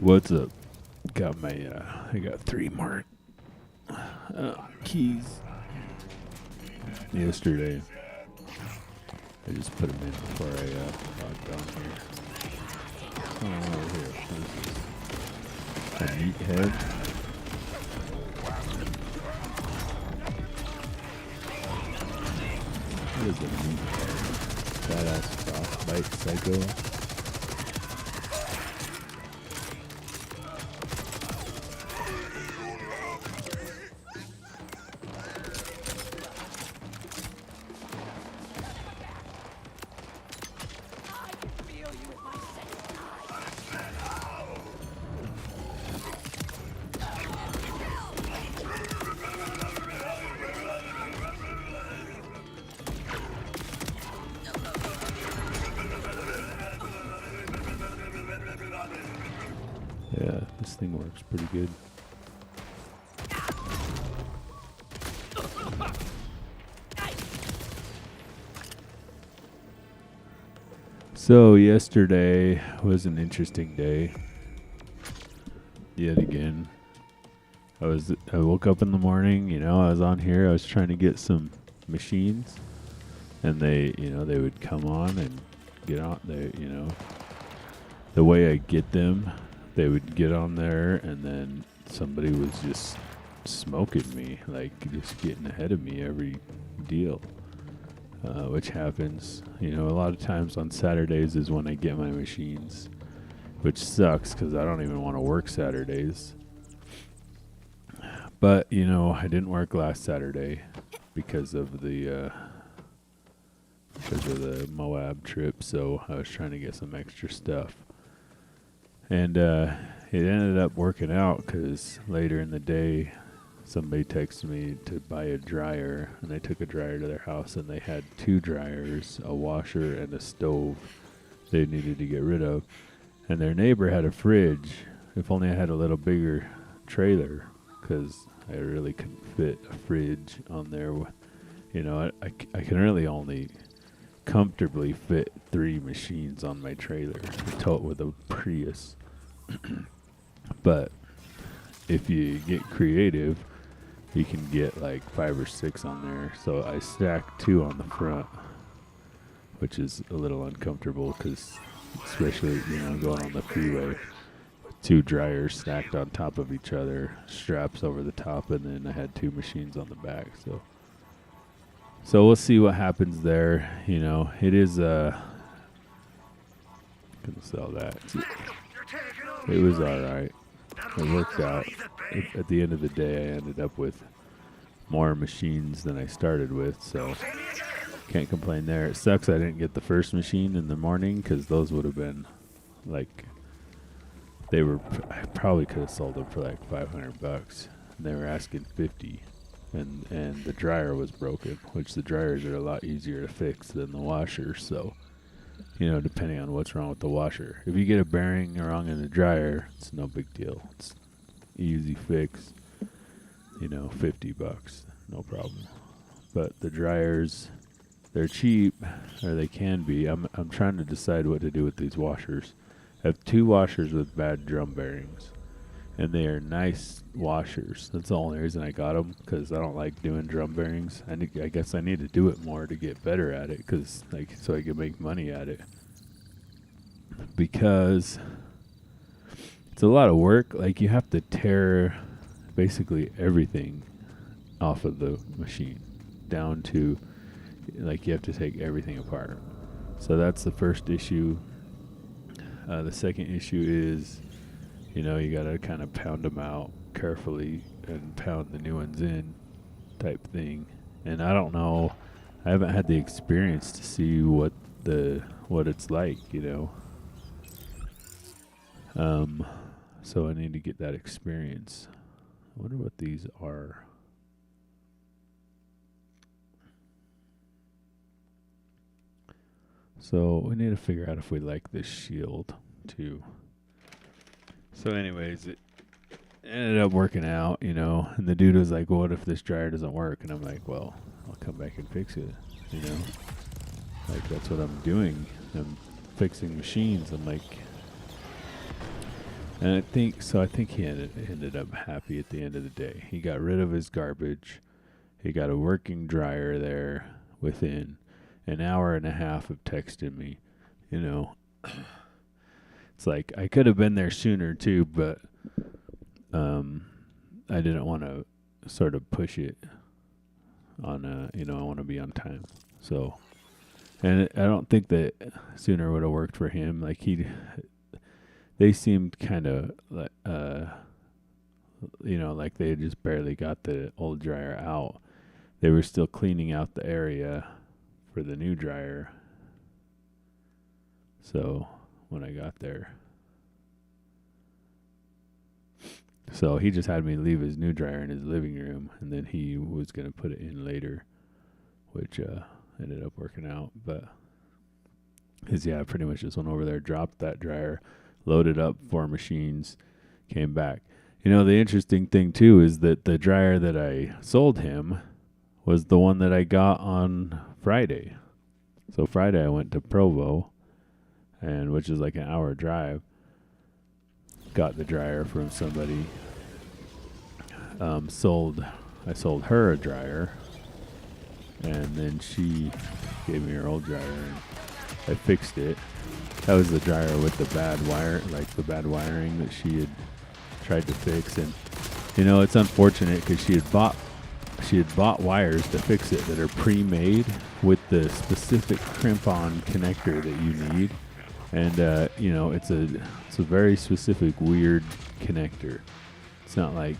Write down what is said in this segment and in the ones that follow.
What's up? Got my, I got 3 more keys yesterday. I just put them in before I logged on here. Oh, here. What is this? A meathead? What is a meathead? Badass frostbite psycho? Yeah, this thing works pretty good. So yesterday was an interesting day. Yet again. I woke up in the morning, I was on here, I was trying to get some machines, and they would come on and get on the way I get them, they would get on there, and then somebody was just smoking me, like just getting ahead of me every deal, which happens, a lot of times on Saturdays is when I get my machines, which sucks because I don't even want to work Saturdays. But, I didn't work last Saturday because of the Moab trip, so I was trying to get some extra stuff. And it ended up working out because later in the day, somebody texted me to buy a dryer, and I took a dryer to their house, and they had 2 dryers, a washer, and a stove they needed to get rid of. And their neighbor had a fridge. If only I had a little bigger trailer, because I really couldn't fit a fridge on there. I can really only comfortably fit 3 machines on my trailer with a Prius. But if you get creative, you can get like 5 or 6 on there. So I stacked 2 on the front, which is a little uncomfortable because, especially going on the freeway, 2 dryers stacked on top of each other, straps over the top, and then I had 2 machines on the back. So we'll see what happens there. It is gonna sell that. It was all right. It worked out. At the end of the day, I ended up with more machines than I started with, so can't complain there. It sucks I didn't get the first machine in the morning because those would have been like. I probably could have sold them for like $500. They were asking 50, and the dryer was broken, which the dryers are a lot easier to fix than the washers. So, depending on what's wrong with the washer, if you get a bearing wrong in the dryer, it's no big deal. It's easy fix. $50, no problem. But the dryers, they're cheap, or they can be. I'm trying to decide what to do with these washers. I have 2 washers with bad drum bearings, and they are nice washers. That's the only reason I got them, because I don't like doing drum bearings. I guess I need to do it more to get better at it, so I can make money at it. Because it's a lot of work. Like, you have to tear basically everything off of the machine, down to, like, you have to take everything apart. So that's the first issue. The second issue is, you got to kind of pound them out carefully and pound the new ones in type thing. And I don't know. I haven't had the experience to see what it's like, So I need to get that experience. I wonder what these are. So we need to figure out if we like this shield too. So anyways, it ended up working out, and the dude was like, well, what if this dryer doesn't work? And I'm like, well, I'll come back and fix it, Like, that's what I'm doing. I'm fixing machines. I'm like, And I think he ended up happy at the end of the day. He got rid of his garbage. He got a working dryer there within an hour and a half of texting me. You know, it's like I could have been there sooner too, but I didn't want to sort of push it on. I want to be on time. So, and I don't think that sooner would have worked for him. Like they seemed kind of like like they had just barely got the old dryer out. They were still cleaning out the area for the new dryer. So when I got there, so he just had me leave his new dryer in his living room, and then he was gonna put it in later, which ended up working out. But I pretty much just went over there, dropped that dryer, loaded up 4 machines, came back. You know, the interesting thing too is that the dryer that I sold him was the one that I got on Friday. So Friday I went to Provo, and which is like an hour drive. Got the dryer from somebody. I sold her a dryer, and then she gave me her old dryer, and I fixed it. That was the dryer with the bad bad wiring that she had tried to fix. And it's unfortunate because she had bought wires to fix it that are pre-made with the specific crimp-on connector that you need. And it's a very specific weird connector. It's not like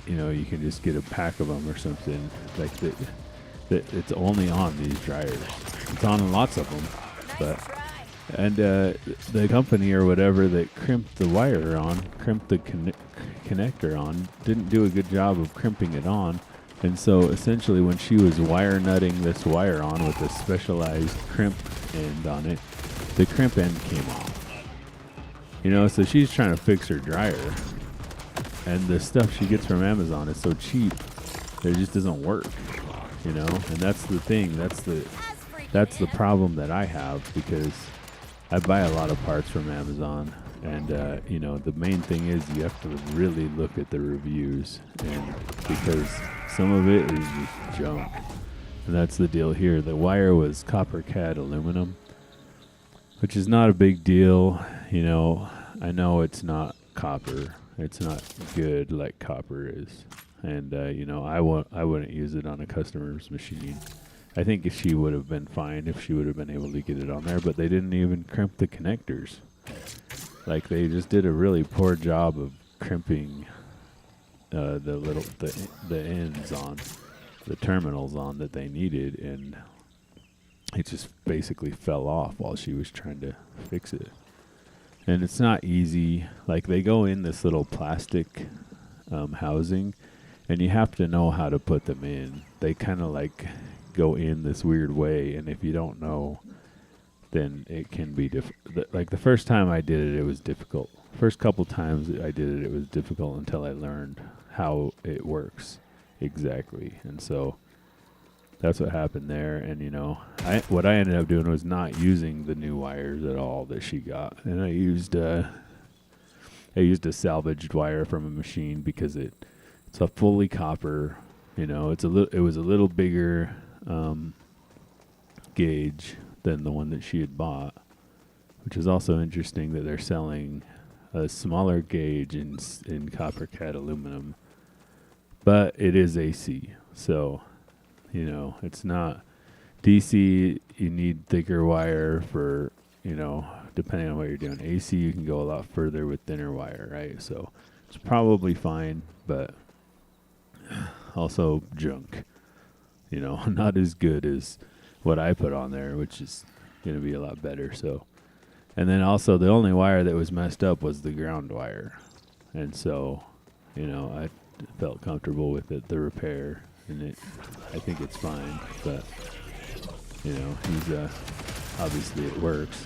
you can just get a pack of them or something like that. That it's only on these dryers. It's on lots of them, but the company or whatever that crimped the connector on, didn't do a good job of crimping it on. And so essentially when she was wire nutting this wire on with a specialized crimp end on it, the crimp end came off. So she's trying to fix her dryer, and the stuff she gets from Amazon is so cheap that it just doesn't work. And that's the thing. That's the problem that I have, because I buy a lot of parts from Amazon, and the main thing is you have to really look at the reviews, and because some of it is just junk. And that's the deal here. The wire was copper cad aluminum, which is not a big deal. I know it's not copper. It's not good like copper is. And, I wouldn't use it on a customer's machine. I think she would have been fine if she would have been able to get it on there, but they didn't even crimp the connectors. Like, they just did a really poor job of crimping the ends on, the terminals on that they needed, and it just basically fell off while she was trying to fix it. And it's not easy. Like, they go in this little plastic housing, and you have to know how to put them in. They kind of like go in this weird way, and if you don't know, then it can be like the first time I did it, it was difficult. First couple times I did it, it was difficult until I learned how it works exactly. And so that's what happened there. And what I ended up doing was not using the new wires at all that she got, and I used a salvaged wire from a machine because it's a fully copper. It was a little bigger gauge than the one that she had bought, which is also interesting that they're selling a smaller gauge in copper cad aluminum, but it is AC. So, it's not DC. You need thicker wire for, depending on what you're doing. AC, you can go a lot further with thinner wire, right? So it's probably fine, but also junk. Not as good as what I put on there, which is going to be a lot better. So, and then also the only wire that was messed up was the ground wire. And so, I felt comfortable with it, the repair, and I think it's fine, but, he's, obviously it works,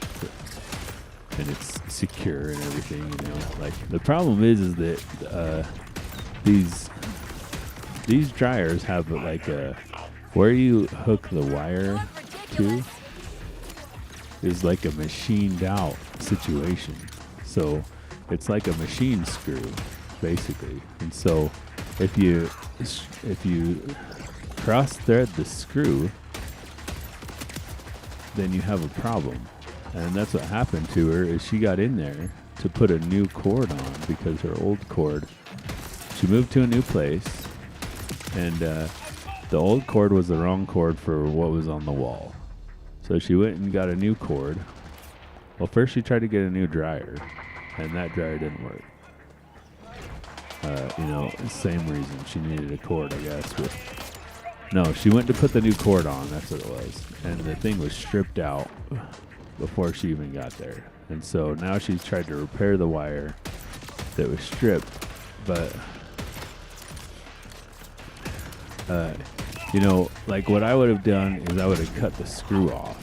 and it's secure and everything, like the problem is that, these dryers have like where you hook the wire to is like a machined out situation. So it's like a machine screw, basically. And so if you cross thread the screw, then you have a problem. And that's what happened to her. Is she got in there to put a new cord on because her old cord, she moved to a new place, and the old cord was the wrong cord for what was on the wall. So she went and got a new cord. Well, first she tried to get a new dryer, and that dryer didn't work. Same reason. She needed a cord, I guess. But no, she went to put the new cord on. That's what it was. And the thing was stripped out before she even got there. And so now she's tried to repair the wire that was stripped. But, like what I would have done is I would have cut the screw off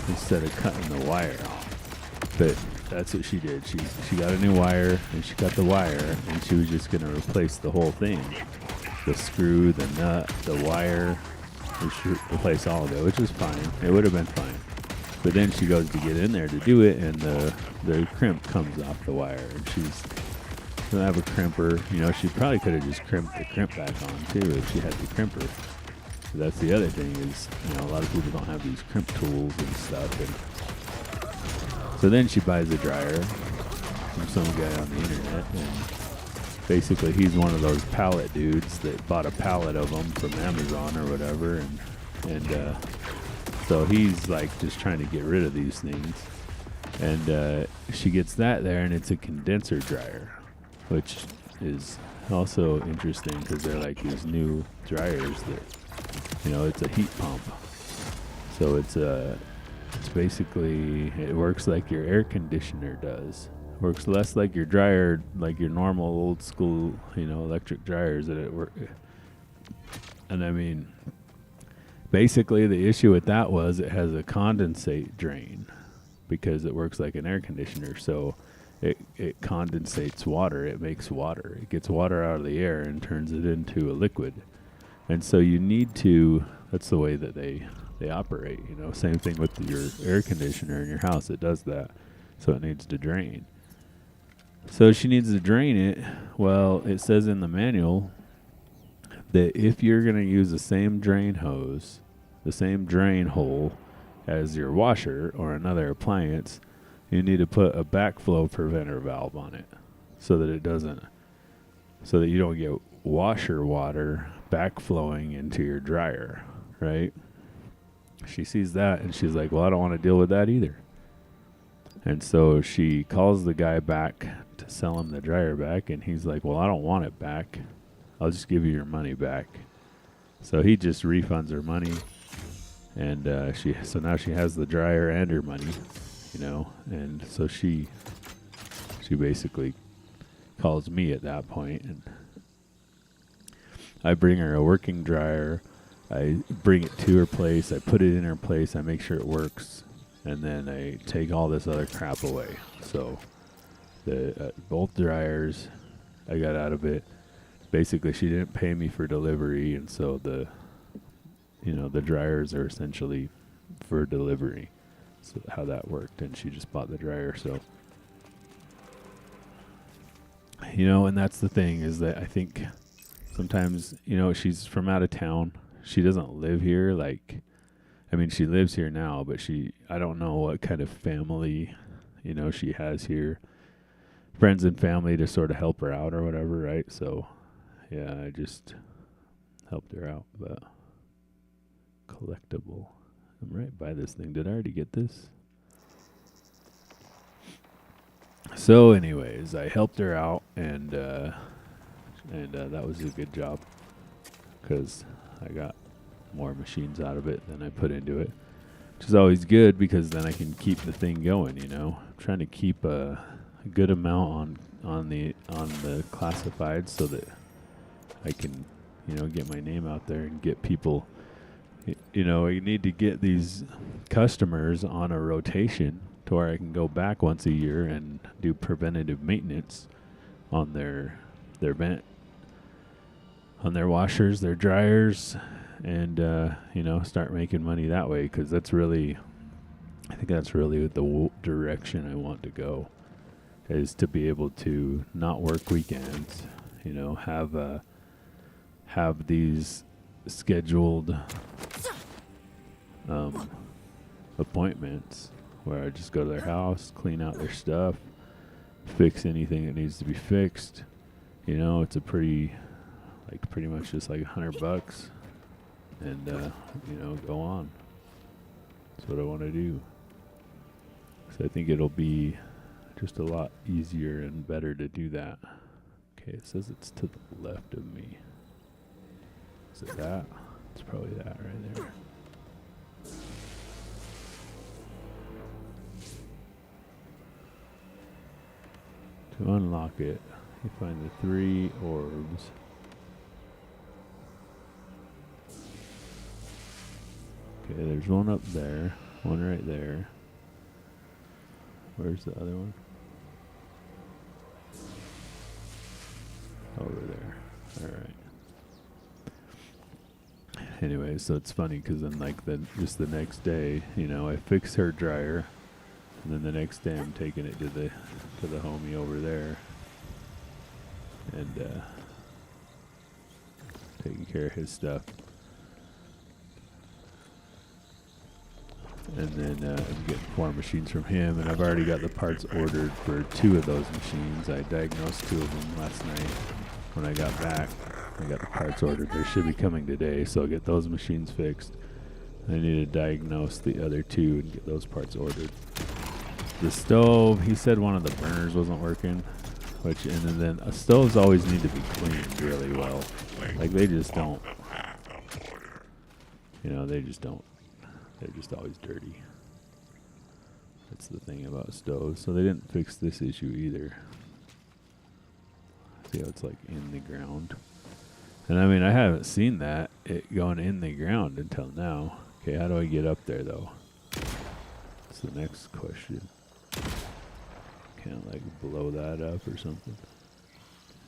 instead of cutting the wire off. But that's what she did. She got a new wire, and she cut the wire, and she was just going to replace the whole thing. The screw, the nut, the wire, replace all of it, which was fine. It would have been fine. But then she goes to get in there to do it, and the crimp comes off the wire, and she's going to have a crimper. She probably could have just crimped the crimp back on, too, if she had the crimper. So that's the other thing is, a lot of people don't have these crimp tools and stuff. And so then she buys a dryer from some guy on the internet, and basically he's one of those pallet dudes that bought a pallet of them from Amazon or whatever, and so he's like just trying to get rid of these things. And she gets that there, and it's a condenser dryer, which is also interesting because they're like these new dryers that, it's a heat pump. So it's basically, it works like your air conditioner does. Works less like your dryer, like your normal old school, electric dryers that it work. And I mean, basically the issue with that was it has a condensate drain because it works like an air conditioner. So it condensates water. It makes water. It gets water out of the air and turns it into a liquid. And so you need to, that's the way that they operate, same thing with your air conditioner in your house. It does that. So it needs to drain. So she needs to drain it. Well, it says in the manual that if you're going to use the same drain hose, the same drain hole as your washer or another appliance, you need to put a backflow preventer valve on it so that you don't get washer water backflowing into your dryer, right? She sees that and she's like, well, I don't want to deal with that either. And so she calls the guy back to sell him the dryer back, and he's like, well, I don't want it back. I'll just give you your money back. So he just refunds her money, and so now she has the dryer and her money, and so she basically calls me at that point, and I bring her a working dryer. I bring it to her place. I put it in her place. I make sure it works. And then I take all this other crap away. So the both dryers I got out of it. Basically, she didn't pay me for delivery. And so the dryers are essentially for delivery. So how that worked. And she just bought the dryer. So, and that's the thing is that I think sometimes, she's from out of town. She doesn't live here. She lives here now, but I don't know what kind of family, she has here. Friends and family to sort of help her out or whatever, right? So, yeah, I just helped her out. But collectible. I'm right by this thing. Did I already get this? So, anyways, I helped her out, and that was a good job because I got more machines out of it than I put into it, which is always good because then I can keep the thing going. I'm trying to keep a good amount on the classified so that I can get my name out there and get people. You need to get these customers on a rotation to where I can go back once a year and do preventative maintenance on their vent, on their washers, their dryers, and start making money that way, because I think that's really the direction I want to go, is to be able to not work weekends, you know, have these scheduled appointments where I just go to their house, clean out their stuff, fix anything that needs to be fixed. You know, it's a pretty much just like $100, and you know, go on. That's what I want to do. So I think it'll be just a lot easier and better to do that. Okay, it says it's to the left of me. Is it that? It's probably that right there. To unlock it, you find the 3 orbs. Okay, there's one up there, one right there. Where's the other one? Over there. Alright. Anyway, so it's funny because then like just the next day, you know, I fix her dryer, and then the next day I'm taking it to the homie over there, and taking care of his stuff. And then I'm getting 4 machines from him, and I've already got the parts ordered for 2 of those machines. I diagnosed 2 of them last night when I got back. I got the parts ordered. They should be coming today, so I'll get those machines fixed. I need to diagnose the other 2 and get those parts ordered. The stove, he said one of the burners wasn't working, and then stoves always need to be cleaned really well. Like they just don't, you know, they just don't. They're just always dirty. That's the thing about stoves. So they didn't fix this issue either. See how it's like in the ground. And I mean, I haven't seen that, it going in the ground until now. Okay, how do I get up there though? That's the next question. Can't like blow that up or something.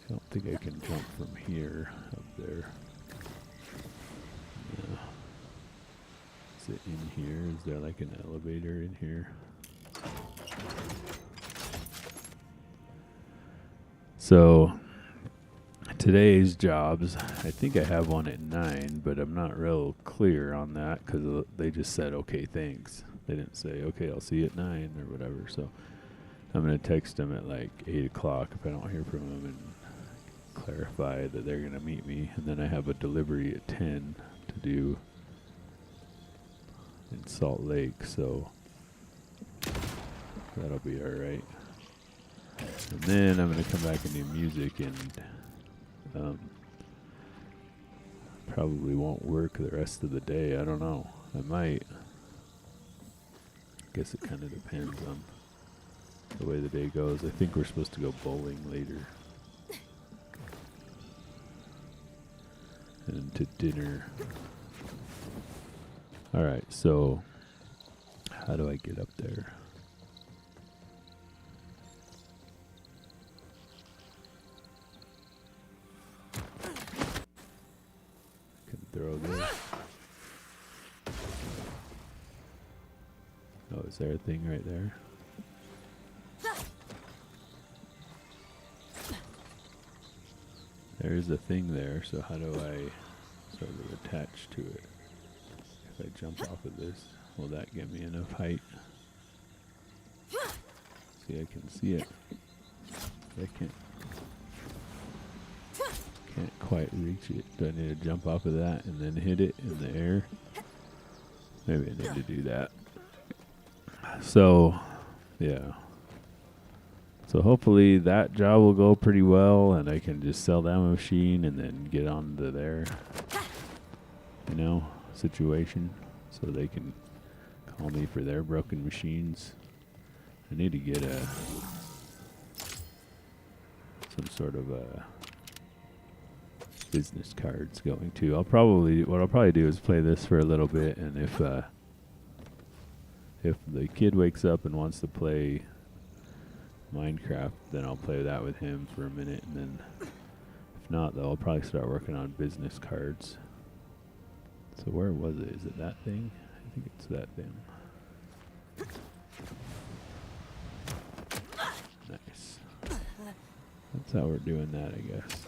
I don't think I can jump from here up there. Yeah. Is it in here? Is there like an elevator in here? So today's jobs, I think I have one at 9, but I'm not real clear on that because they just said, okay, thanks. They didn't say, okay, I'll see you at 9 or whatever. So I'm going to text them at like 8 o'clock if I don't hear from them and clarify that they're going to meet me. And then I have a delivery at 10 to do in Salt Lake, so that'll be alright. And then I'm going to come back and do music, and probably won't work the rest of the day. I don't know. I might. Guess it kind of depends on the way the day goes. I think we're supposed to go bowling later. And to dinner. Alright, so how do I get up there? Can throw this. Oh, is there a thing right there? There is a thing there, so how do I sort of attach to it? If I jump off of this, will that give me enough height? See, I can see it. I can't quite reach it. Do I need to jump off of that and then hit it in the air? Maybe I need to do that. So, yeah. So hopefully that job will go pretty well, and I can just sell that machine and then get on to their, you know, situation, so they can call me for their broken machines. I need to get some sort of business cards going too. What I'll probably do is play this for a little bit, and if the kid wakes up and wants to play Minecraft, then I'll play that with him for a minute, and then if not, though, I'll probably start working on business cards. So where was it? Is it that thing? I think it's that thing. Nice. So we're doing that, I guess.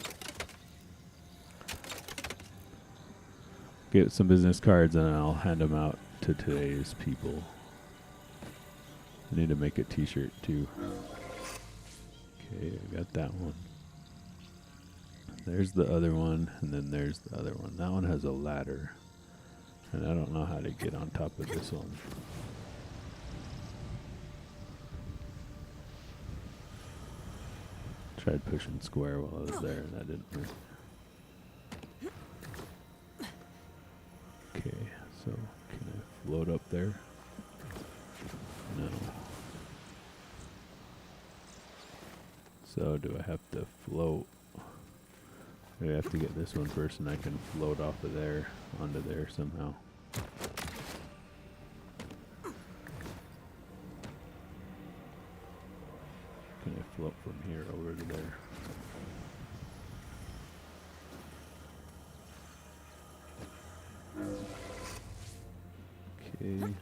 Get some business cards and I'll hand them out to today's people. I need to make a t-shirt too. Okay, I got that one. There's the other one, and then there's the other one. That one has a ladder, and I don't know how to get on top of this one. Tried pushing square while I was there, and that didn't work. Okay, so can I float up there? No. So do I have to float? I have to get this one first, and I can float off of there onto there somehow. Can I float from here over to there? Okay.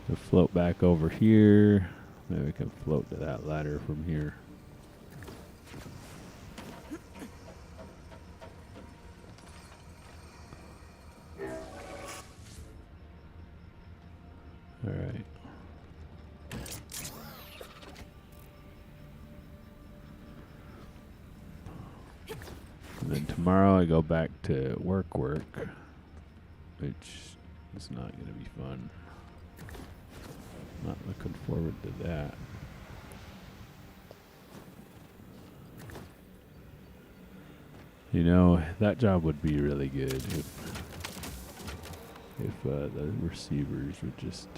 To float back over here. Maybe we can float to that ladder from here. Alright. And then tomorrow I go back to work, which is not going to be fun. Not looking forward to that. You know, that job would be really good if the receivers would just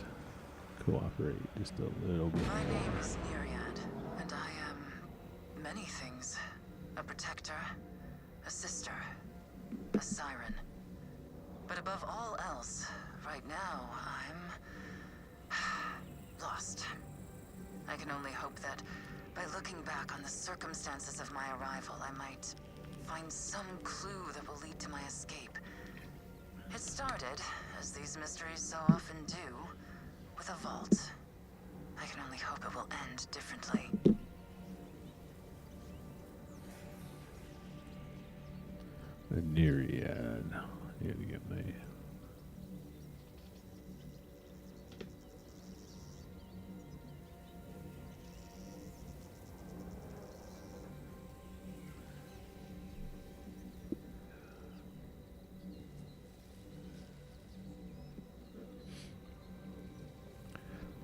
cooperate just a little bit My more. name is Myriad, and I am many things. A protector, a sister, a siren. But above all else, right now, I'm lost. I can only hope that by looking back on the circumstances of my arrival, I might find some clue that will lead to my escape. It started, as these mysteries so often do, with a vault. I can only hope it will end differently. A Nereid. I gotta get my...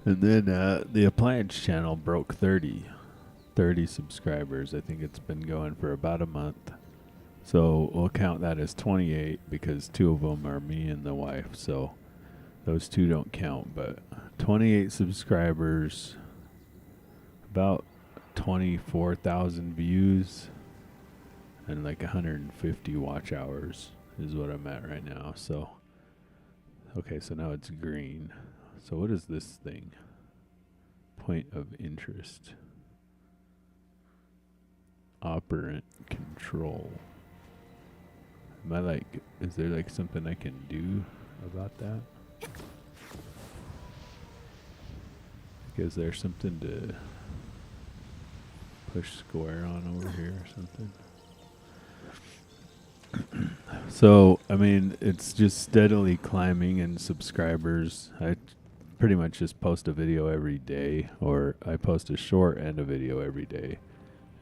And then the appliance channel broke 30 subscribers. I think it's been going for about a month. So we'll count that as 28 because 2 of them are me and the wife. So those 2 don't count. But 28 subscribers, about 24,000 views, and like 150 watch hours is what I'm at right now. So, okay, so now it's green. So what is this thing? Point of interest. Operant control. Am I like, is there like something I can do about that? Is there something to push square on over here or something? So, I mean, it's just steadily climbing in subscribers. I pretty much just post a video every day, or I post a short and a video every day.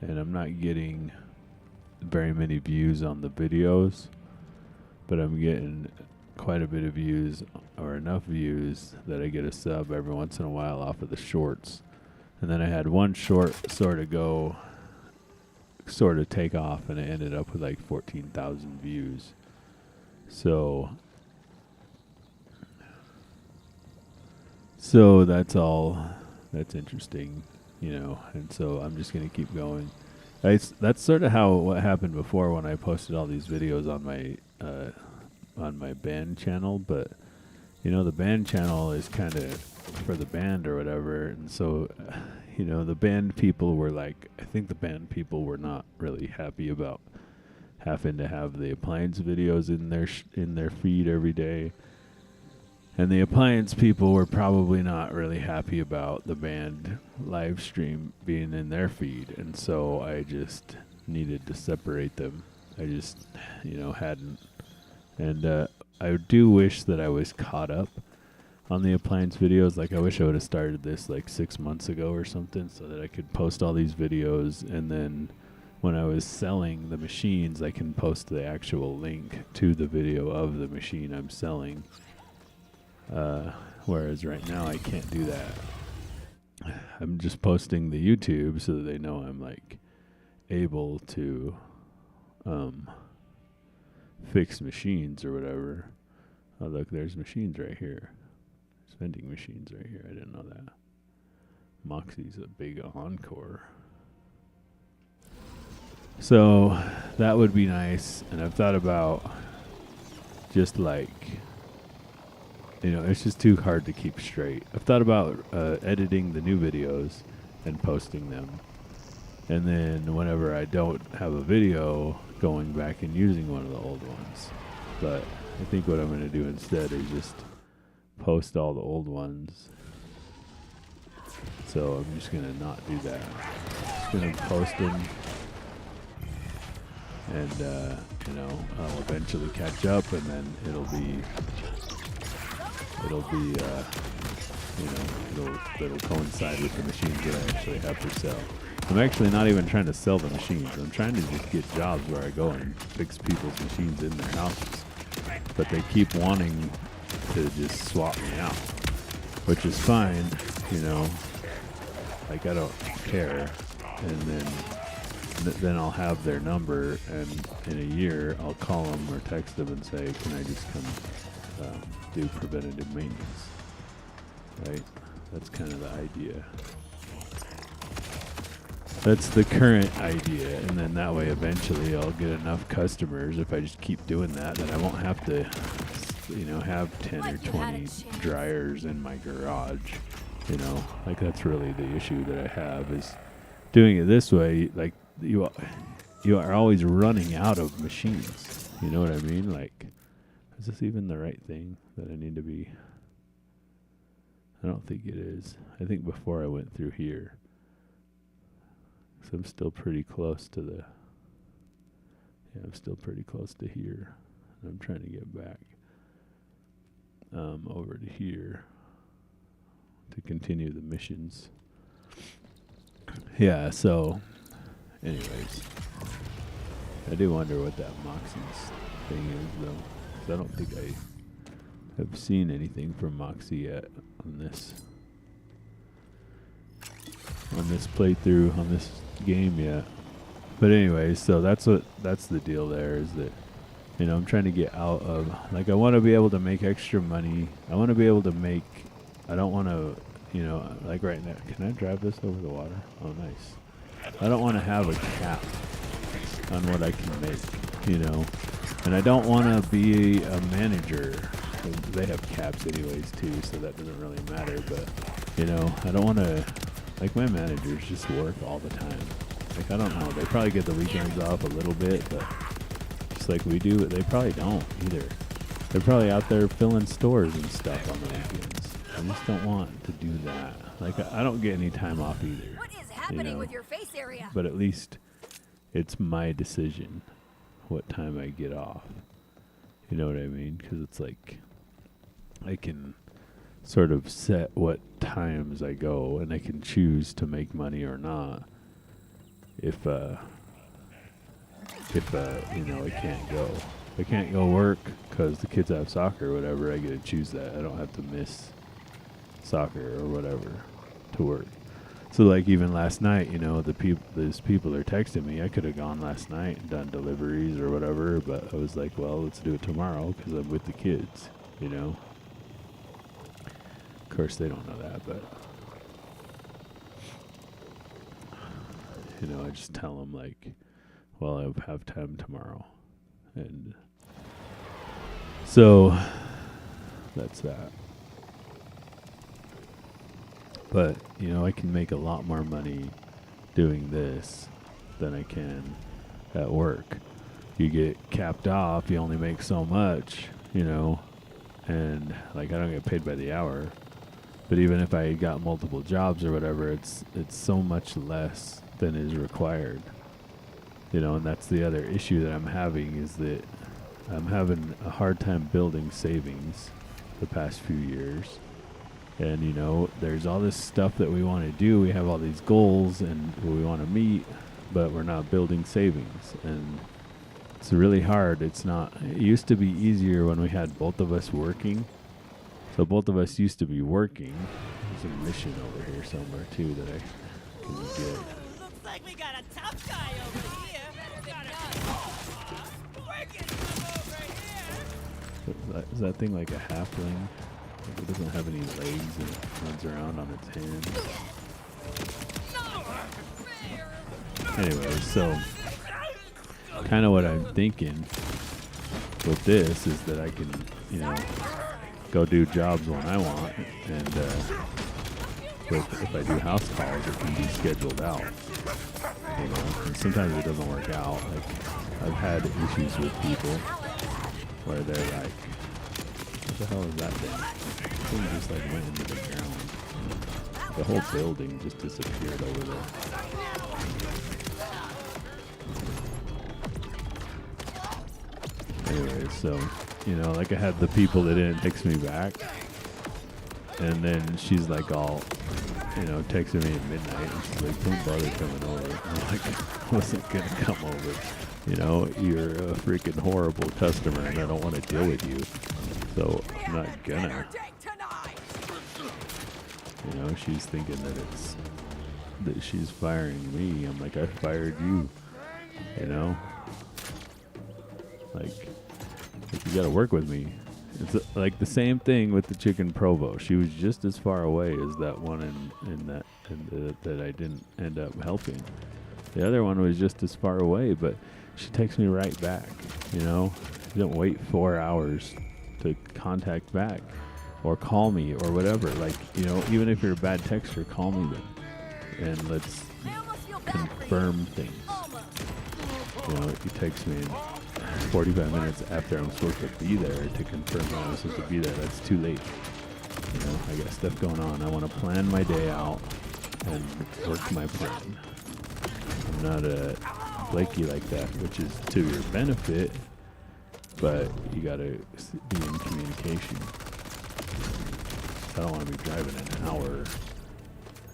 And I'm not getting very many views on the videos, but I'm getting quite a bit of views, or enough views that I get a sub every once in a while off of the shorts. And then I had one short sort of take off, and it ended up with like 14,000 views. So that's interesting, you know, and so I'm just going to keep going. That's sort of what happened before when I posted all these videos on my band channel, but you know, the band channel is kind of for the band or whatever, and so you know, the band people were like, I think the band people were not really happy about having to have the appliance videos in their feed every day. And the appliance people were probably not really happy about the band live stream being in their feed. And so I just needed to separate them. I just, hadn't. And I do wish that I was caught up on the appliance videos. Like, I wish I would have started this like 6 months ago or something so that I could post all these videos. And then when I was selling the machines, I can post the actual link to the video of the machine I'm selling. Whereas right now I can't do that. I'm just posting the YouTube so that they know I'm like able to fix machines or whatever. Oh, look, there's machines right here. There's vending machines right here. I didn't know that. Moxie's a big Encore. So that would be nice. And I've thought about just like, it's just too hard to keep straight. I've thought about editing the new videos and posting them. And then whenever I don't have a video, going back and using one of the old ones. But I think what I'm going to do instead is just post all the old ones. So I'm just going to not do that. Just going to post them. And, I'll eventually catch up, and then it'll coincide with the machines that I actually have to sell. I'm actually not even trying to sell the machines. I'm trying to just get jobs where I go and fix people's machines in their houses. But they keep wanting to just swap me out, which is fine, like I don't care. And then I'll have their number, and in a year I'll call them or text them and say, can I just come do preventative maintenance, right? That's kind of the idea. That's the current idea, and then that way eventually I'll get enough customers. If I just keep doing that, then I won't have to, have 10 or 20 dryers in my garage, like that's really the issue that I have, is doing it this way. Like, you are always running out of machines, you know what I mean? Like, is this even the right thing that I need to be? I don't think it is. I think before I went through here, so I'm still pretty close to I'm still pretty close to here. I'm trying to get back over to here to continue the missions. Yeah, so anyways, I do wonder what that Moxie's thing is, though, 'cause I don't think I have seen anything from Moxie yet on this playthrough, on this game yet. But anyways, so that's the deal there, is that, I'm trying to get out of, like, I want to be able to make extra money. I want to be able to make, I don't want to, like right now, can I drive this over the water? Oh, nice. I don't want to have a cap on what I can make, and I don't want to be a manager. They have caps anyways too, so that doesn't really matter, but, I don't want to, like, my managers just work all the time. Like, I don't know, they probably get the weekends off a little bit, but just like we do, they probably don't either. They're probably out there filling stores and stuff on the weekends. I just don't want to do that. Like, I don't get any time off either. What is happening with your face area? But at least it's my decision what time I get off. You know what I mean? Because it's like, I can sort of set what times I go, and I can choose to make money or not. If I can't go. If I can't go work because the kids have soccer or whatever, I get to choose that. I don't have to miss soccer or whatever to work. So, like, even last night, these people are texting me. I could have gone last night and done deliveries or whatever, but I was like, well, let's do it tomorrow because I'm with the kids, Of course, they don't know that, but, I just tell them, like, well, I have time tomorrow. And so that's that. But, I can make a lot more money doing this than I can at work. You get capped off, you only make so much, and like I don't get paid by the hour. But even if I got multiple jobs or whatever, it's so much less than is required. You know, and that's the other issue that I'm having, is that I'm having a hard time building savings the past few years. And, you know, there's all this stuff that we want to do. We have all these goals and we want to meet, but we're not building savings. And it's really hard. It used to be easier when we had both of us working. So both of us used to be working. There's a mission over here somewhere, too, that I can get. Looks like we got a tough guy over here. We're getting him over here. Is that thing like a halfling? Like it doesn't have any legs and it runs around on its hands. Anyway, so kind of what I'm thinking with this is that I can, you know, go do jobs when I want, and if I do house calls, it can be scheduled out. You know, and sometimes it doesn't work out. Like I've had issues with people where they're like, "What the hell is that thing?" The thing just like went into the ground. The whole building just disappeared over there. Anyway, so, you know, like I had the people that didn't text me back, and then she's like all, you know, texting me at midnight, and she's like, "Don't bother coming over." I'm like, "I wasn't gonna come over. You know, you're a freaking horrible customer, and I don't want to deal with you, so I'm not gonna." You know, she's thinking that she's firing me. I'm like, I fired you. You know, like you gotta work with me. It's like the same thing with the chicken provo. She was just as far away as that one that I didn't end up helping. The other one was just as far away, but she texts me right back. You know, she didn't wait 4 hours to contact back or call me or whatever. Like, you know, even if you're a bad texter, call me then, and let's confirm things. You know, you text me 45 minutes after I'm supposed to be there to confirm that I'm supposed to be there. That's too late. You know, I got stuff going on. I want to plan my day out and work my plan. I'm not flaky like that, which is to your benefit, but you got to be in communication. I don't want to be driving an hour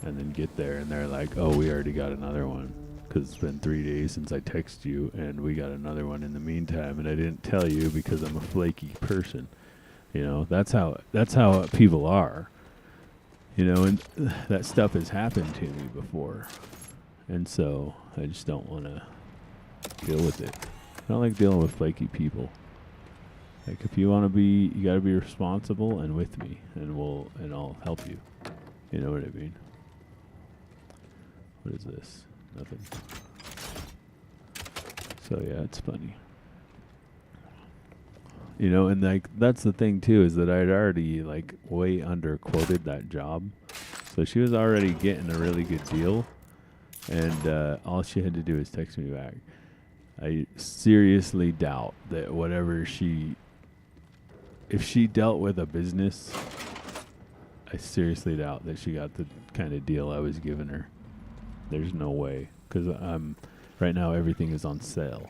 and then get there and they're like, "Oh, we already got another one." Because it's been 3 days since I texted you, and we got another one in the meantime, and I didn't tell you because I'm a flaky person. You know, that's how people are. You know, and that stuff has happened to me before, and so I just don't want to deal with it. I don't like dealing with flaky people. Like, if you want to be, you got to be responsible and with me, and I'll help you. You know what I mean? What is this? Nothing. So yeah, it's funny. You know, and like that's the thing too, is that I'd already like way under quoted that job. So she was already getting a really good deal, and all she had to do is text me back. I seriously doubt that if she dealt with a business, I seriously doubt that she got the kind of deal I was giving her. There's no way, because right now everything is on sale.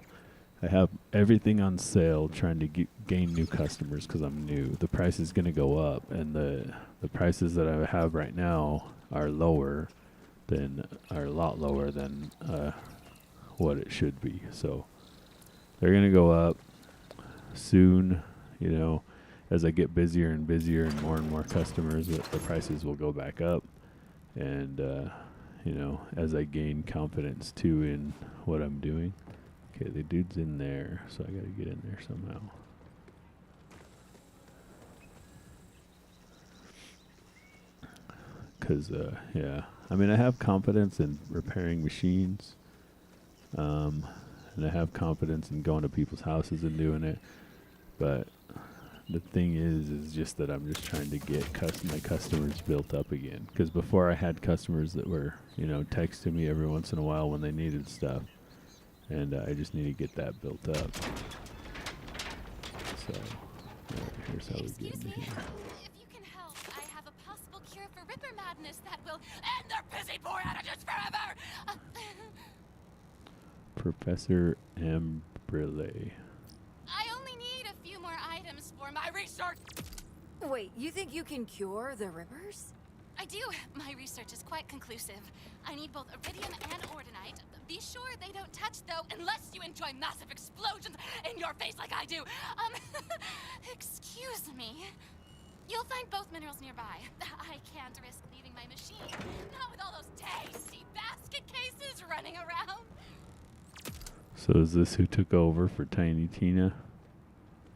I have everything on sale, trying to gain new customers because I'm new. The price is going to go up, and the prices that I have right now are a lot lower than what it should be. So they're going to go up soon. You know, as I get busier and busier and more customers, the prices will go back up, and you know, as I gain confidence too in what I'm doing. Okay, the dude's in there, so I gotta get in there somehow. Cause yeah, I mean, I have confidence in repairing machines, and I have confidence in going to people's houses and doing it. But the thing is just that I'm just trying to get my customers built up again. Because before I had customers that were, you know, texting me every once in a while when they needed stuff. And I just need to get that built up. So, Here's how we get Excuse in me. here. If you can help, I have a possible cure for Ripper madness that will end their pissy poor attitudes forever. Professor Ambrele. I only need a few more items for my research. Wait, you think you can cure the Rippers? I do. My research is quite conclusive. I need both iridium and ordinite. Be sure they don't touch, though, unless you enjoy massive explosions in your face like I do. Excuse me. You'll find both minerals nearby. I can't risk leaving my machine. Not with all those tasty basket cases running around. So is this who took over for Tiny Tina?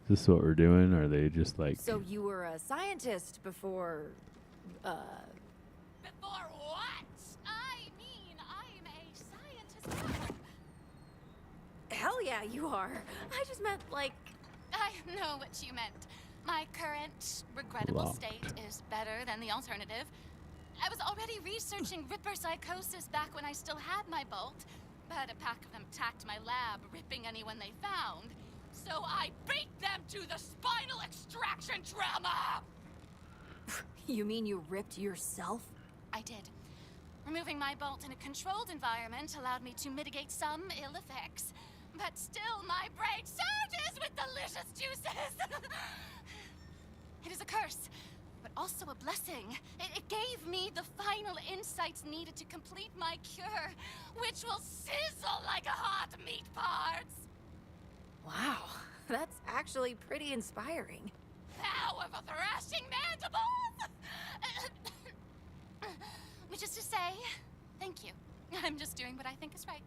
Is this what we're doing? Or are they just like... So you were a scientist before, Before what? I mean, I'm a scientist. Hell yeah, you are. I just meant, like... I know what you meant. My current, regrettable Locked. state is better than the alternative. I was already researching Ripper psychosis back when I still had my bolt, but a pack of them attacked my lab, ripping anyone they found. So I beat them to the spinal extraction trauma! You mean you ripped yourself? I did. Removing my bolt in a controlled environment allowed me to mitigate some ill effects. But still, my brain surges with delicious juices! It is a curse, but also a blessing. It gave me the final insights needed to complete my cure, which will sizzle like a hot meat parts! Wow, that's actually pretty inspiring. Power of thrashing mandibles! Which is to say, thank you. I'm just doing what I think is right.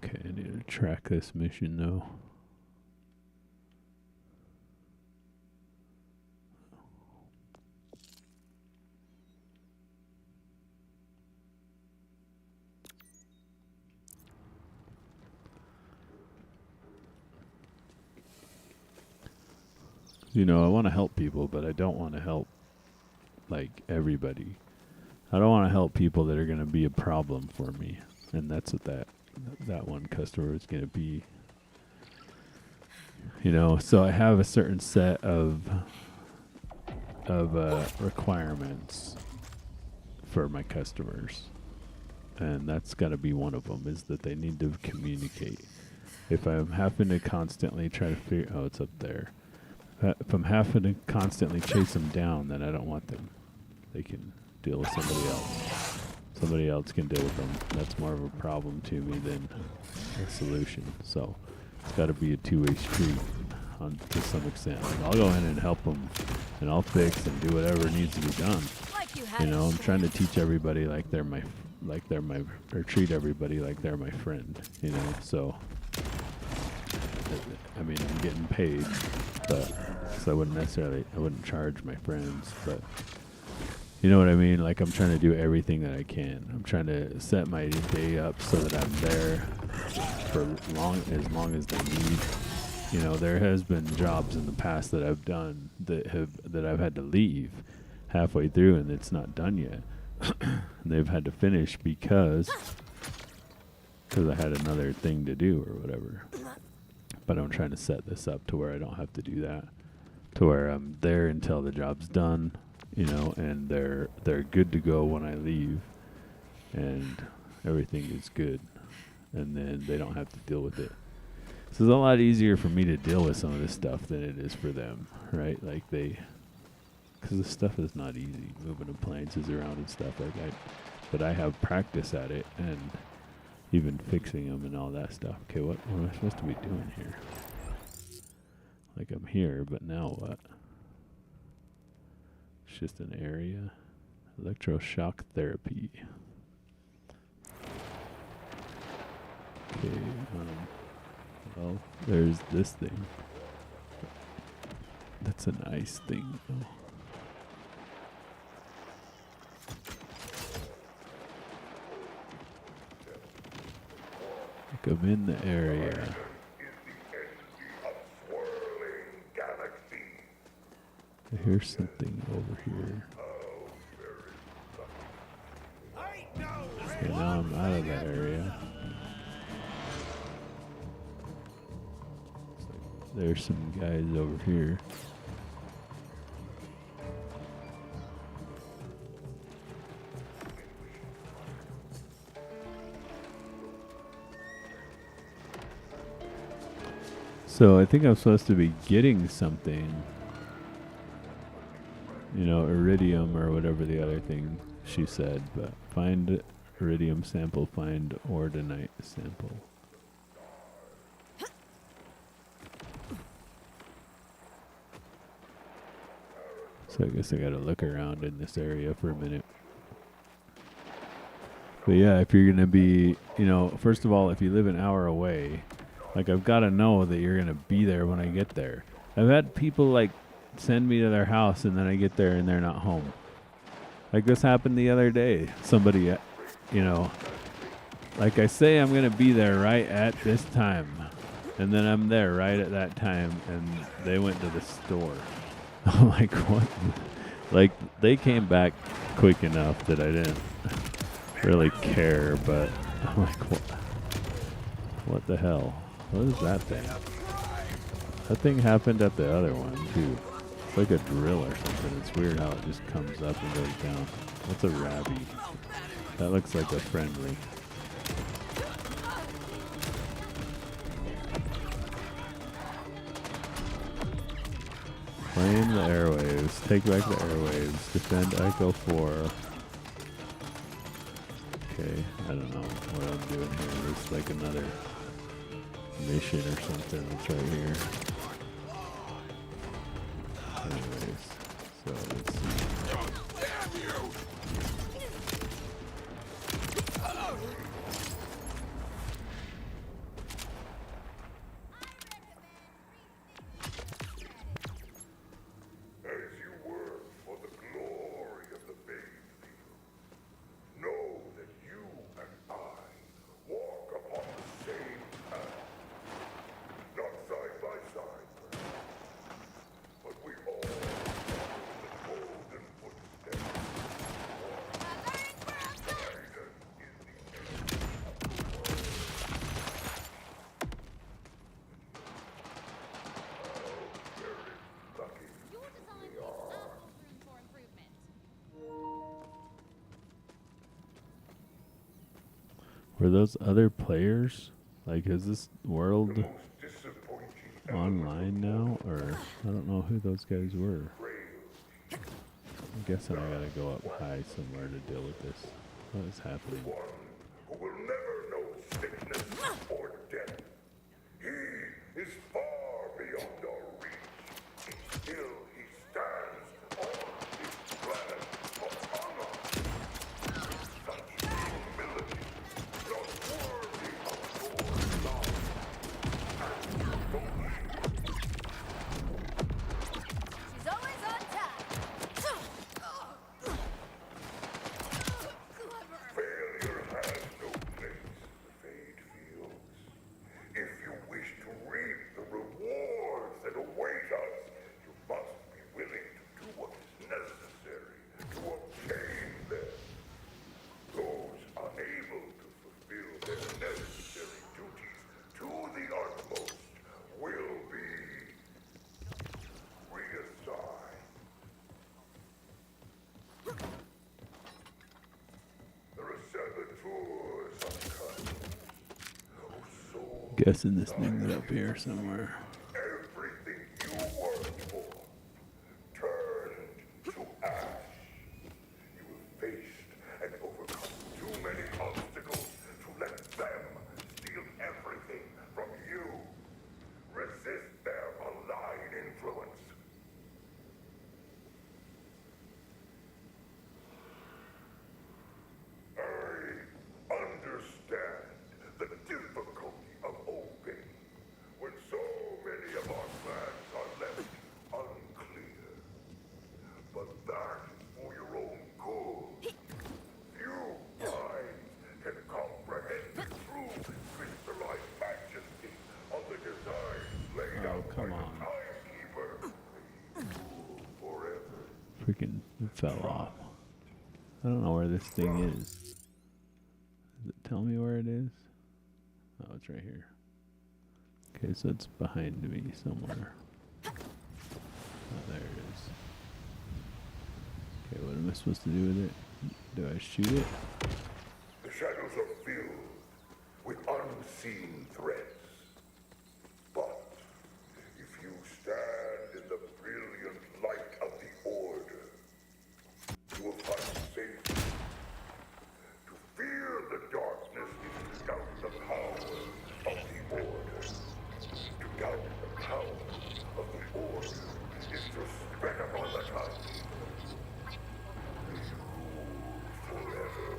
Okay, I need to track this mission though. You know, I want to help people, but I don't want to help, like, everybody. I don't want to help people that are going to be a problem for me. And that's what that one customer is going to be. You know, so I have a certain set of requirements for my customers. And that's got to be one of them, is that they need to communicate. If I'm having to constantly try to figure... Oh, it's up there. If I'm having to constantly chase them down, then I don't want them. They can deal with somebody else. Somebody else can deal with them. That's more of a problem to me than a solution. So it's got to be a two-way street to some extent. Like, I'll go in and help them, and I'll fix and do whatever needs to be done. Like you had You know, a I'm trying to choice. teach everybody or treat everybody like they're my friend. You know, so I mean, I'm getting paid, but so I wouldn't charge my friends, but you know what I mean? Like, I'm trying to do everything that I can. I'm trying to set my day up so that I'm there for as long as they need. You know, there has been jobs in the past that I've done that I've had to leave halfway through and it's not done yet. And they've had to finish because I had another thing to do or whatever. But I'm trying to set this up to where I don't have to do that. To where I'm there until the job's done, you know, and they're good to go when I leave, and everything is good, and then they don't have to deal with it. So it's a lot easier for me to deal with some of this stuff than it is for them, right? Like because this stuff is not easy, moving appliances around and stuff like that. But I have practice at it, and even fixing them and all that stuff. Okay, what am I supposed to be doing here? Like, I'm here, but now what? It's just an area. Electroshock therapy. Okay, well, there's this thing. That's an ice thing, though. Like, I'm in the area. I hear something over here. Okay, now I'm out of that area. there's some guys over here. So I think I'm supposed to be getting something. You know, iridium or whatever the other thing she said, but find iridium sample, find ordinite sample. So I guess I gotta look around in this area for a minute. But yeah, if you're gonna be, you know, first of all, if you live an hour away, like I've gotta know that you're gonna be there when I get there. I've had people like send me to their house and then I get there and they're not home. Like this happened the other day. Somebody, you know, like I say I'm going to be there right at this time. And then I'm there right at that time and they went to the store. I'm like, what? Like they came back quick enough that I didn't really care, but I'm like, what the hell? What is that thing? That thing happened at the other one too. It's like a drill or something. It's weird how it just comes up and goes down. What's a rabby? That looks like a friendly. Claim the airwaves. Take back the airwaves. Defend Echo 4. Okay, I don't know what I'm doing here. It's like another mission or something that's right here. Anyways, so let's see. As you work for the glory of the Babe Field, know that you and I walk upon the same path. Not side by side, perhaps, but we all follow the golden footsteps. Your design leaves ample room for improvement. Were those other players? Like, is this world Most disappointing online now? Or I don't know who those guys were. I'm guessing I gotta go up high somewhere to deal with this. What is happening? one who will never know sickness or death. He is far beyond our reach. Still he stands on his plan of honor. Such humility, not worthy of your love and devotion. She's always on time. Failure has no place in the Fade Fields. If you wish to reap the rewards that await us, you must be willing to do what is necessary to obtain them. Those unable to fulfill their necessary duties to the utmost will be reassigned. There are saboteurs uncut, whose souls Guessing this thing's up here somewhere. everything you worked for turned to ash. You have faced and overcome too many obstacles to let them steal everything from you. Resist their malign influence. I understand the difficulty of obeying when so many of our plans are left unclear. But that is for your own good. Few minds can comprehend the true crystallized majesty of the designs laid Oh, out by come the on. Timekeeper. They rule forever. Freaking it fell off. I don't know where this thing is. Does it tell me where it is? Oh, it's right here. Okay, so it's behind me somewhere. Oh, there it is. Okay, what am I supposed to do with it? Do I shoot it? The shadows are filled with unseen threats. But if you stand in the brilliant light of the Order, you will find safety. To fear the darkness is to doubt the power of the Order. To doubt the power of the Order is to spread upon the touch. We rule forever.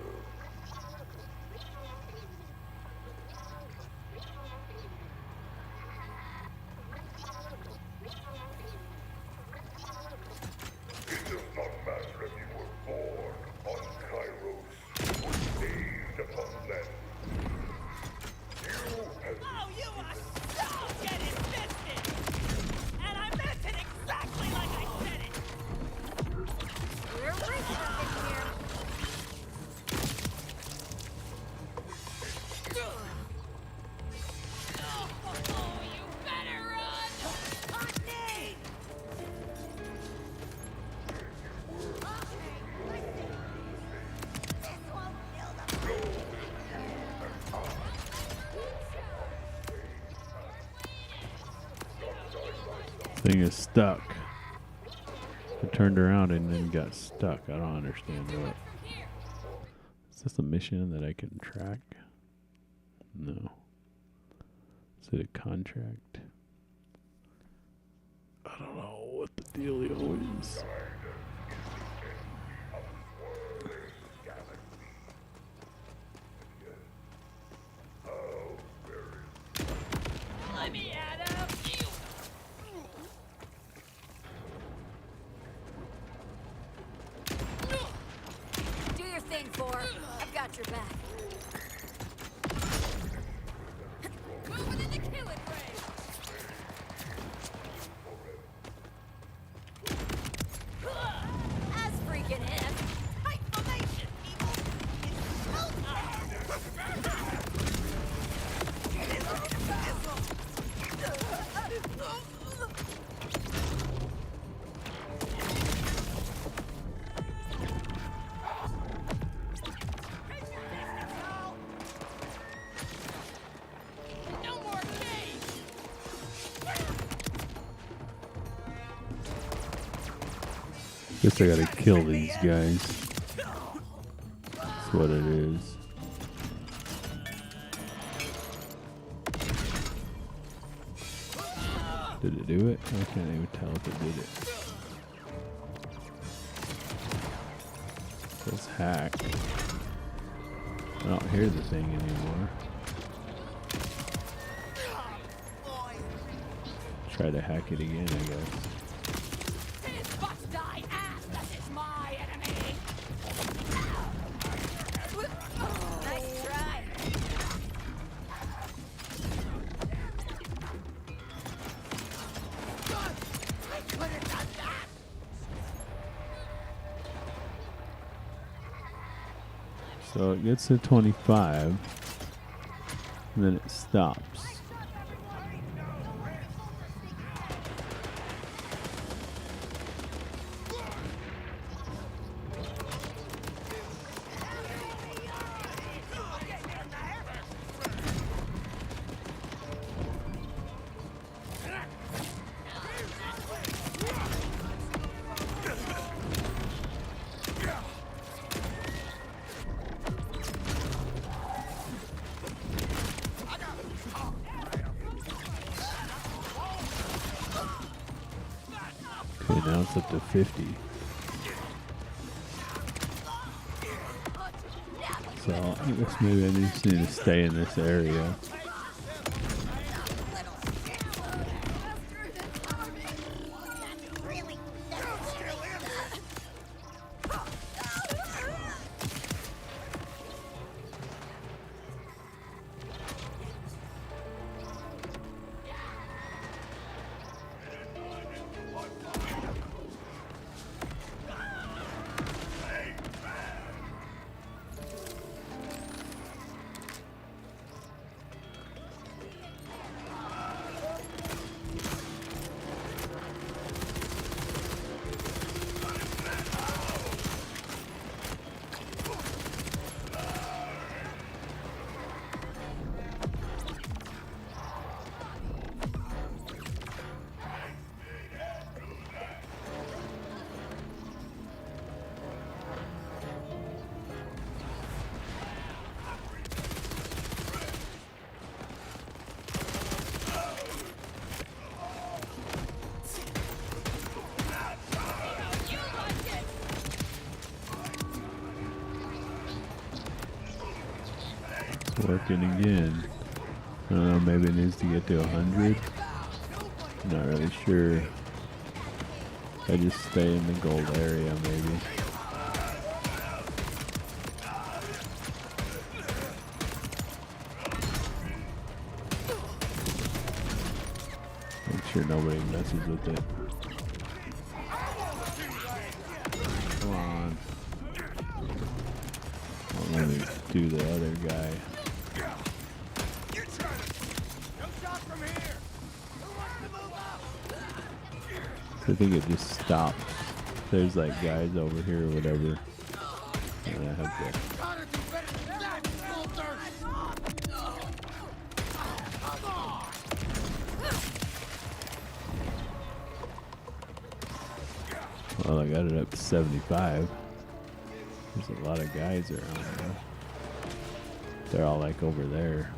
It does not matter if you were born on Kairos or saved upon land. You have Oh, you are so getting fisted! And I meant it exactly like I said it! We're rich up in here. Oh, you better run! On me! Thing is stuck. I turned around and then got stuck. I don't understand what. Is this a mission that I can track? No. Is it a contract? I don't know what the dealio is. Let me at him! Do your thing, Four. I've got your back. Moving in the killing ring! As freaking if. Tight formation, people! It's no more games! Guess I gotta kill these guys. That's what it is. Did it do it? I can't even tell if it did it. Let's hack. I don't hear the thing anymore. Try to hack it again, I guess. His bust die ass, that is my enemy! Nice try. I could have done that! So it gets to 25, and then it stops. Okay, now it's up to 50. So I guess maybe I just need to stay in this area. working again. I don't know, maybe it needs to get to 100. Not really sure. I just stay in the gold area, maybe. Make sure nobody messes with it. Come on. Well, let me do the other guy. I think it just stops. There's like guys over here or whatever. And I have to. Well, I got it up to 75. There's a lot of guys around there. They're all like over there.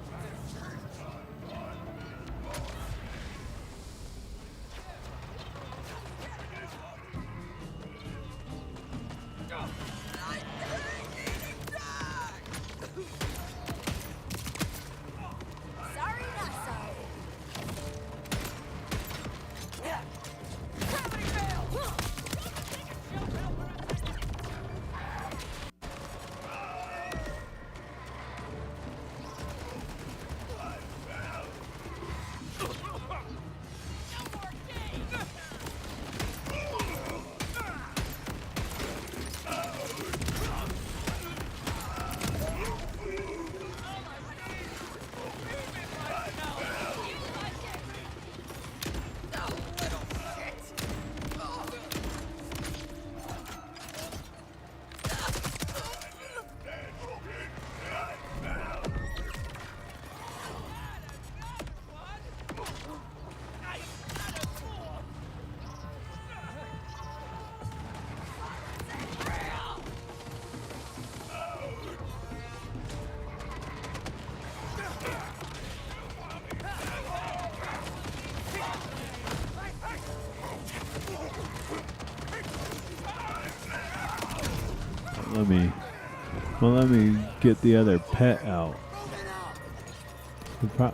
Let me get the other pet out.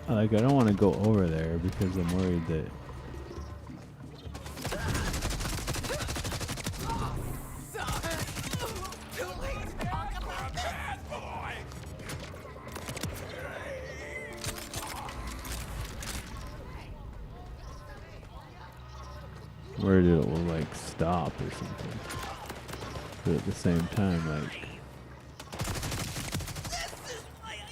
Like, I don't want to go over there because I'm worried that worried it will like stop or something. But at the same time, like,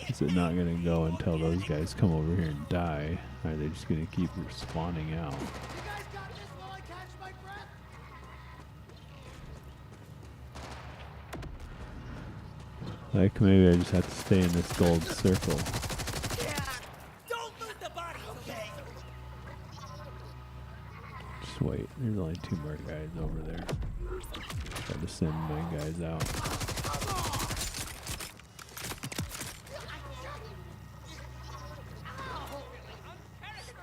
is it not gonna go until those guys come over here and die? Or are they just gonna keep spawning out? Like, maybe I just have to stay in this gold circle. Just wait. There's only 2 more guys over there. Try to send my guys out.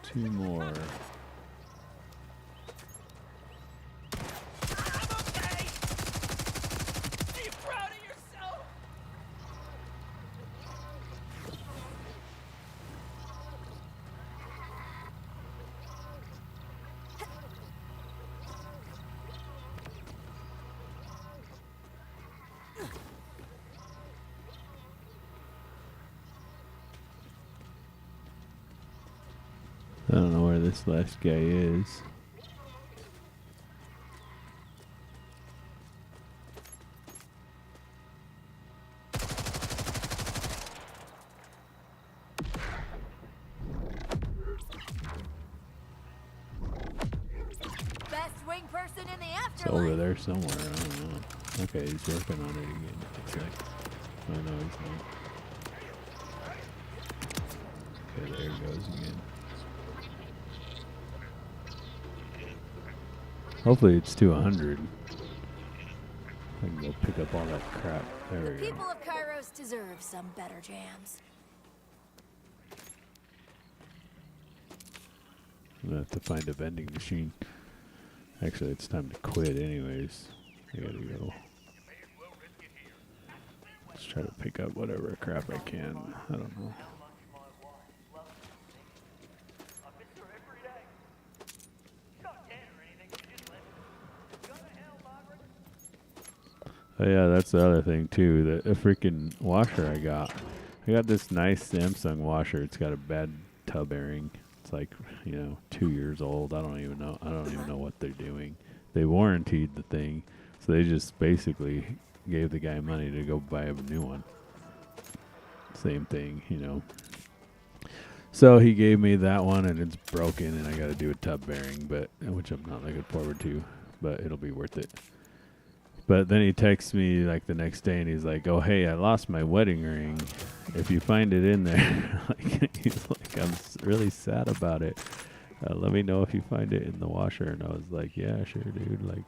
Two more. I'm okay. Are you proud of yourself? I don't know where this last guy is. Best wing person in the It's afterlife. over there somewhere. I don't know. Okay, he's working on it again. Looks like. Oh no, he's not. Okay, there he goes again. Hopefully it's to 100. I can go pick up all that crap. There we go. People of Kairos deserve some better jams. I'm gonna have to find a vending machine. Actually, it's time to quit anyways. I gotta go. Let's try to pick up whatever crap I can. I don't know. Oh yeah, that's the other thing too. The freaking washer I got. I got this nice Samsung washer. It's got a bad tub bearing. It's like 2 years old. I don't even know what they're doing. They warranted the thing, so they just basically gave the guy money to go buy a new one. Same thing. So he gave me that one, and it's broken, and I got to do a tub bearing, which I'm not looking forward to, but it'll be worth it. But then he texts me like the next day, and he's like, "Oh hey, I lost my wedding ring. If you find it in there," he's like, "I'm really sad about it. Let me know if you find it in the washer." And I was like, "Yeah, sure, dude. Like,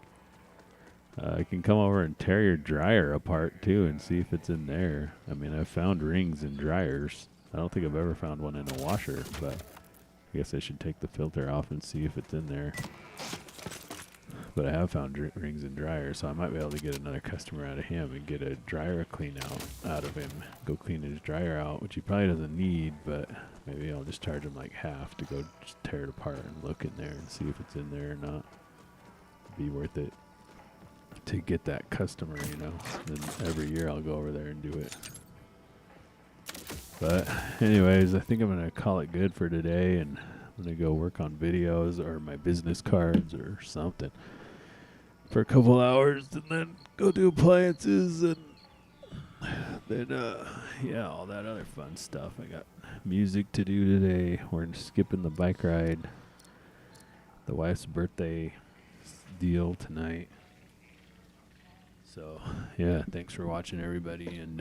I can come over and tear your dryer apart too, and see if it's in there. I mean, I've found rings in dryers. I don't think I've ever found one in a washer, but I guess I should take the filter off and see if it's in there." But I have found rings in dryers, so I might be able to get another customer out of him and get a dryer clean out of him. Go clean his dryer out, which he probably doesn't need, but maybe I'll just charge him like half to go just tear it apart and look in there and see if it's in there or not. Be worth it to get that customer, Then every year I'll go over there and do it. But anyways, I think I'm going to call it good for today, and I'm going to go work on videos or my business cards or something for a couple hours, and then go do appliances, and then all that other fun stuff. I got music to do today. We're skipping the bike ride. The wife's birthday deal tonight. So yeah, thanks for watching, everybody, and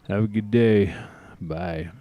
have a good day. Bye.